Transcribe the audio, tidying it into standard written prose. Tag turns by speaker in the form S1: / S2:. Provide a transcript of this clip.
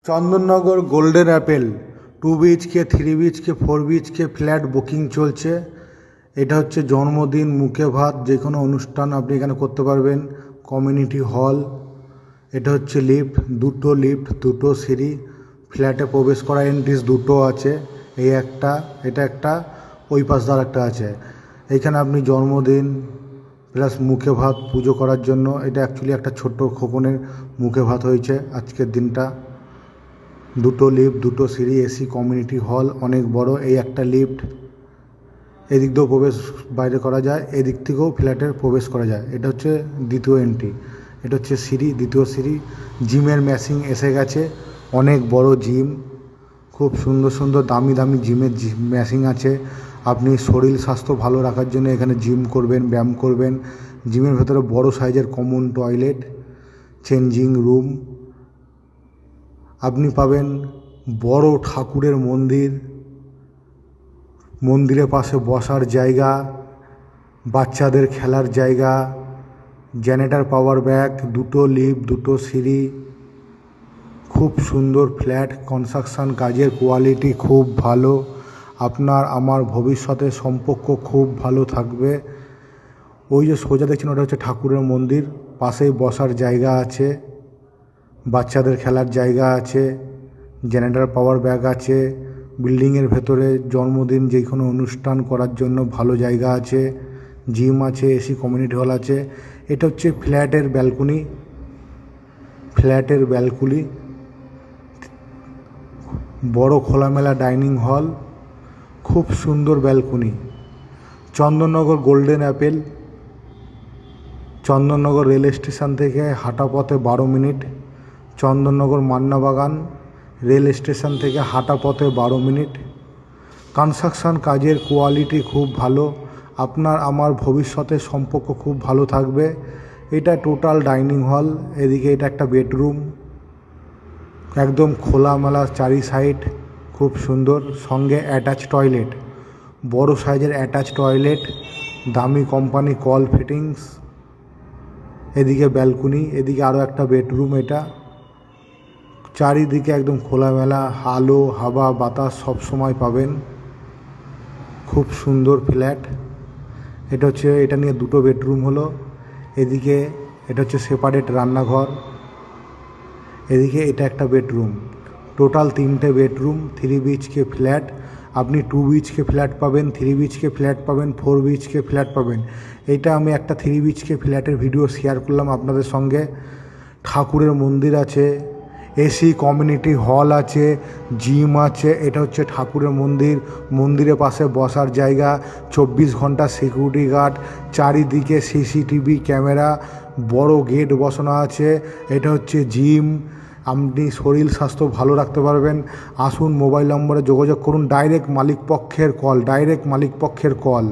S1: Chandannagar golden Apple 2 BHK 3 BHK 4 BHK flat booking চলছে। এটা হচ্ছে জন্মদিন, মুখে ভাত, যে কোনো অনুষ্ঠান আপনি এখানে করতে পারবেন। Community hall. এটা হচ্ছে লিফট, দুটো সিঁড়ি। ফ্ল্যাটে প্রবেশ করা এন্ট্রিস দুটো আছে, এই একটা, এটা একটা, ওই পাশ আর একটা আছে। এইখানে আপনি জন্মদিন প্লাস মুখে ভাত পুজো করার জন্য, এটা অ্যাকচুয়ালি একটা ছোট্ট খোকনের মুখে ভাত হয়েছে আজকের দিনটা। দুটো লিফট, দুটো সিঁড়ি, এসি কমিউনিটি হল অনেক বড়। এই একটা লিফট, এদিক দিয়েও প্রবেশ বাইরে করা যায়, এদিক থেকেও ফ্ল্যাটে প্রবেশ করা যায়। এটা হচ্ছে দ্বিতীয় এন্ট্রি। এটা হচ্ছে সিঁড়ি, দ্বিতীয় সিঁড়ি। জিমের মেশিন এসে গেছে, অনেক বড় জিম, খুব সুন্দর সুন্দর দামি দামি জিমের মেশিন আছে। আপনি শরীর স্বাস্থ্য ভালো রাখার জন্য এখানে জিম করবেন, ব্যায়াম করবেন। জিমের ভেতরে বড় সাইজের কমন টয়লেট, চেঞ্জিং রুম। আপনি পাবেন বড় ঠাকুরের মন্দির, মন্দিরের পাশে বসার জায়গা, বাচ্চাদের খেলার জায়গা, জেনারেটর পাওয়ার ব্যাংক, দুটো লিফট, দুটো সিঁড়ি। খুব সুন্দর ফ্ল্যাট। কনস্ট্রাকশন কাজের কোয়ালিটি খুব ভালো। আপনার আমার ভবিষ্যতে সম্পর্ক খুব ভালো থাকবে। ওই যে সোজা দেখছেন, ওটা হচ্ছে ঠাকুরের মন্দির, পাশেই বসার জায়গা আছে, বাচ্চাদের খেলার জায়গা আছে, জেনারেটর পাওয়ার ব্যাগ আছে। বিল্ডিংয়ের ভেতরে জন্মদিন যে কোনো অনুষ্ঠান করার জন্য ভালো জায়গা আছে, জিম আছে, এসি কমিউনিটি হল আছে। এটা হচ্ছে ফ্ল্যাটের ব্যালকনি, বড় খোলামেলা ডাইনিং হল, খুব সুন্দর balcony. Chandannagar golden Apple, Chandannagar rail station থেকে হাঁটা পথে 12 মিনিট। চন্দননগর মান্নাবাগান রেল স্টেশন থেকে হাঁটা পথে 12 মিনিট। কনস্ট্রাকশন কাজের কোয়ালিটি খুব ভালো। আপনার আমার ভবিষ্যতের সম্পর্ক খুব ভালো থাকবে। এটা টোটাল ডাইনিং হল, এদিকে এটা একটা বেডরুম, একদম খোলামেলা চারি সাইড, খুব সুন্দর। সঙ্গে অ্যাটাচ টয়লেট, বড় সাইজের অ্যাটাচ টয়লেট, দামি কোম্পানি কল ফিটিংস। এদিকে ব্যালকনি, এদিকে আরও একটা বেডরুম। এটা চারিদিকে একদম খোলামেলা, আলো হাওয়া বাতাস সব সময় পাবেন। খুব সুন্দর ফ্ল্যাট। এটা নিয়ে দুটো বেডরুম হলো। এদিকে এটা হচ্ছে সেপারেট রান্নাঘর, এদিকে এটা একটা বেডরুম। টোটাল 3টে বেডরুম, 3 BHK ফ্ল্যাট। আপনি 2 BHK ফ্ল্যাট পাবেন, 3 BHK ফ্ল্যাট পাবেন, 4 BHK ফ্ল্যাট পাবেন। এইটা আমি একটা 3 BHK ফ্ল্যাটের ভিডিও শেয়ার করলাম আপনাদের সঙ্গে। ঠাকুরের মন্দির আছে, এসি কমিউনিটি হল আছে, জিম আছে। এটা হচ্ছে ঠাকুরের মন্দির, মন্দিরের পাশে বসার জায়গা, 24 ঘন্টা সিকিউরিটি গার্ড, চারিদিকে CCTV ক্যামেরা, বড় গেট বসানো আছে। এটা হচ্ছে জিম। আপনি শরীর স্বাস্থ্য ভালো রাখতে পারবেন। আসুন, মোবাইল নম্বরে যোগাযোগ করুন। ডাইরেক্ট মালিক পক্ষের কল।